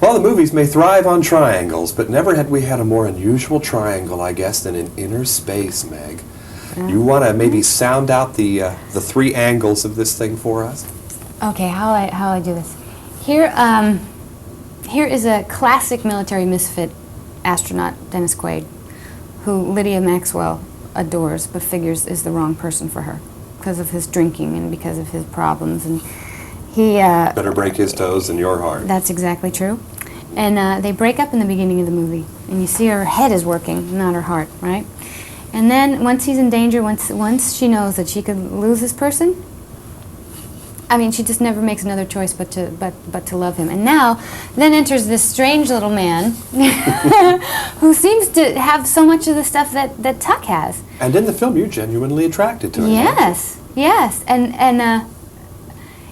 Well, the movies may thrive on triangles, but never had we had a more unusual triangle, I guess, than in Innerspace, Meg. You want to maybe sound out the three angles of this thing for us? Okay, how I do this? Here, here is a classic military misfit astronaut, Dennis Quaid, who Lydia Maxwell adores, but figures is the wrong person for her because of his drinking and because of his problems, and he better break his toes in your heart. That's exactly true. And they break up in the beginning of the movie, and you see her head is working, not her heart, right? And then once he's in danger, once she knows that she could lose this person, I mean, she just never makes another choice but to love him. And now, then enters this strange little man who seems to have so much of the stuff that Tuck has. And in the film, you're genuinely attracted to him. Yes, yes, and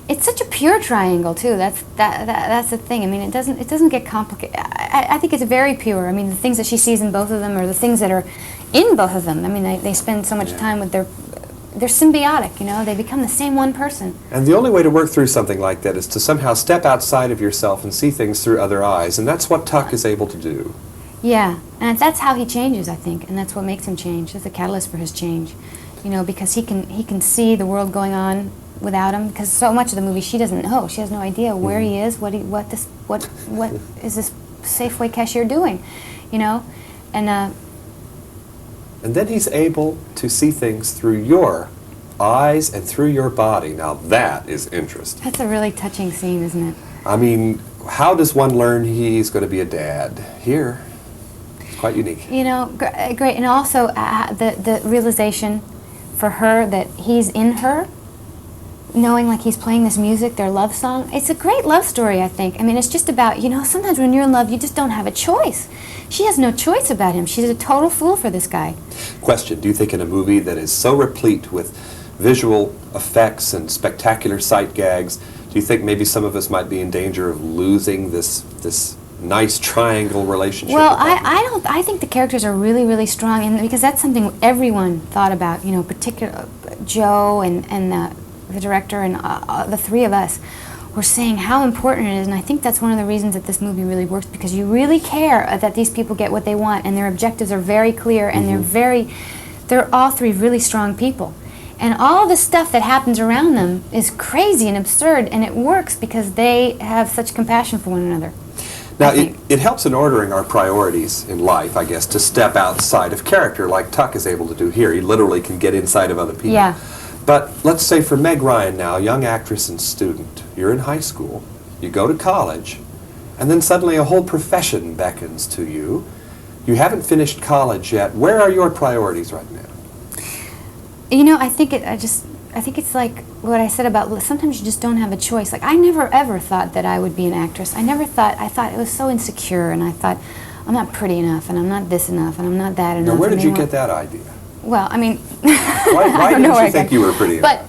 it's such a pure triangle too. That's the thing. I mean, it doesn't get complicated. I think it's very pure. I mean, the things that she sees in both of them are the things that are in both of them. I mean, they spend so much time with they're symbiotic, you know, they become the same one person. And the only way to work through something like that is to somehow step outside of yourself and see things through other eyes, and that's what Tuck is able to do. Yeah, and that's how he changes, I think, and that's what makes him change. It's a catalyst for his change, you know, because he can see the world going on without him, because so much of the movie she doesn't know. She has no idea where he is, what is this Safeway cashier doing, you know, and then he's able to see things through your eyes and through your body. Now that is interesting. That's a really touching scene, isn't it? I mean, how does one learn he's going to be a dad? Here, it's quite unique. You know, great. And also the realization for her that he's in her, knowing like he's playing this music, their love song. It's a great love story, I think. I mean, it's just about, you know, sometimes when you're in love, you just don't have a choice. She has no choice about him. She's a total fool for this guy. Question, do you think in a movie that is so replete with visual effects and spectacular sight gags, do you think maybe some of us might be in danger of losing this nice triangle relationship? Well, I think the characters are really, really strong, and because that's something everyone thought about, you know, particularly Joe and the director and the three of us were saying how important it is, and I think that's one of the reasons that this movie really works, because you really care that these people get what they want, and their objectives are very clear, and they're all three really strong people. And all the stuff that happens around them is crazy and absurd, and it works because they have such compassion for one another. Now, it helps in ordering our priorities in life, I guess, to step outside of character like Tuck is able to do here. He literally can get inside of other people. Yeah. But let's say for Meg Ryan now, young actress and student, you're in high school, you go to college, and then suddenly a whole profession beckons to you. You haven't finished college yet. Where are your priorities right now? You know, I think it's like what I said about sometimes you just don't have a choice. Like I never ever thought that I would be an actress. I thought it was so insecure, and I thought I'm not pretty enough, and I'm not this enough, and I'm not that enough. Now, where did you get that idea? Well, I mean, why didn't you think you were pretty enough?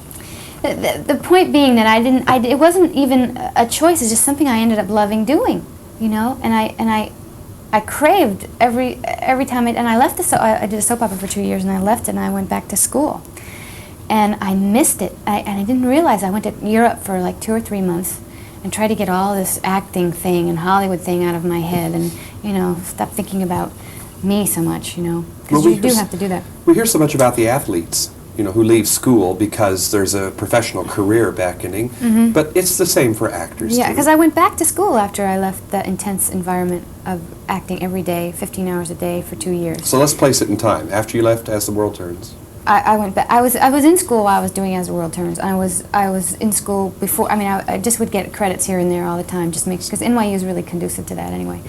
But the point being that it wasn't even a choice. It's just something I ended up loving doing, you know. And I craved every time I left I did a soap opera for 2 years, and I left it, and I went back to school, and I missed it. And I didn't realize I went to Europe for like 2 or 3 months, and tried to get all this acting thing and Hollywood thing out of my head, and you know, stop thinking about me so much, you know, because you do have to do that. We hear so much about the athletes, you know, who leave school because there's a professional career beckoning, but it's the same for actors, Yeah, too. because I went back to school after I left that intense environment of acting every day, 15 hours a day for 2 years. So let's place it in time. After you left As the World Turns. I went back. I was in school while I was doing As the World Turns. I was in school before. I mean, I just would get credits here and there all the time, just because NYU is really conducive to that anyway.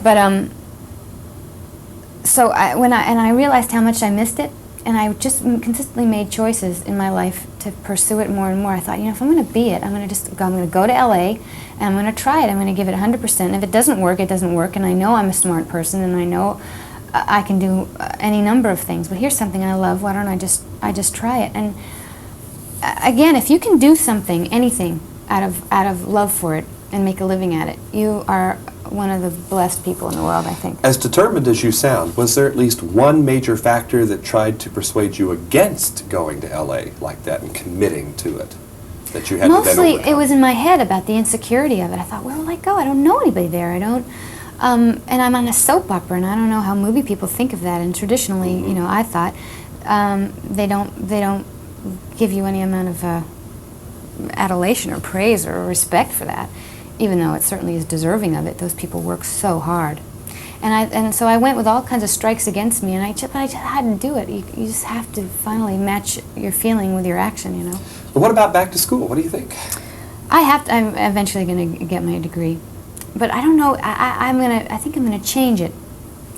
But so when I realized how much I missed it, and I just consistently made choices in my life to pursue it more and more. I thought, you know, if I'm going to be it, I'm going to go to LA, and I'm going to try it. I'm going to give it 100%. And if it doesn't work, it doesn't work. And I know I'm a smart person, and I know I can do any number of things. But here's something I love. Why don't I just try it? And again, if you can do something, anything, out of love for it and make a living at it, you are one of the blessed people in the world, I think. As determined as you sound, was there at least one major factor that tried to persuade you against going to LA like that and committing to it? that you had to then Mostly, overcome? it was in my head about the insecurity of it. I thought, where will I go? I don't know anybody there. I don't, and I'm on a soap opera, and I don't know how movie people think of that. And traditionally, you know, I thought they don't give you any amount of adulation or praise or respect for that, even though it certainly is deserving of it. Those people work so hard. And so I went with all kinds of strikes against me, and I just had to do it. You just have to finally match your feeling with your action, you know. Well, what about back to school? What do you think? I'm eventually going to get my degree, but I don't know. I think I'm going to change it.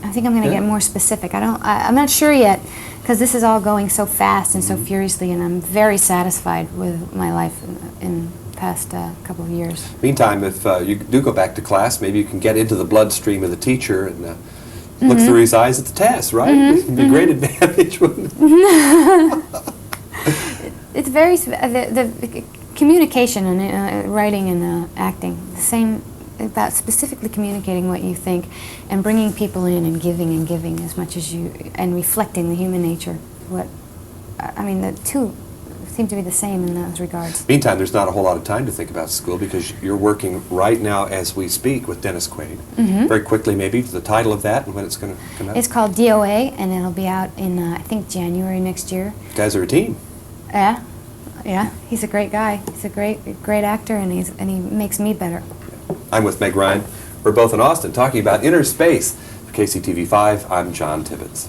I think I'm going to get more specific. I'm not sure yet, because this is all going so fast and so furiously, and I'm very satisfied with my life in past couple of years. Meantime, if you do go back to class, maybe you can get into the bloodstream of the teacher and look through his eyes at the test, right? It would be a great advantage, wouldn't it? It's very the communication and writing and acting, the same, about specifically communicating what you think and bringing people in and giving as much as you, and reflecting the human nature. I mean, the two seem to be the same in those regards. Meantime, there's not a whole lot of time to think about school because you're working right now as we speak with Dennis Quaid. Very quickly, maybe, the title of that and when it's going to come out. It's called DOA, and it'll be out in, I think, January next year. You guys are a team. Yeah, he's a great guy. He's a great actor, and he makes me better. I'm with Meg Ryan. We're both in Austin talking about Innerspace. For KCTV5, I'm John Tibbetts.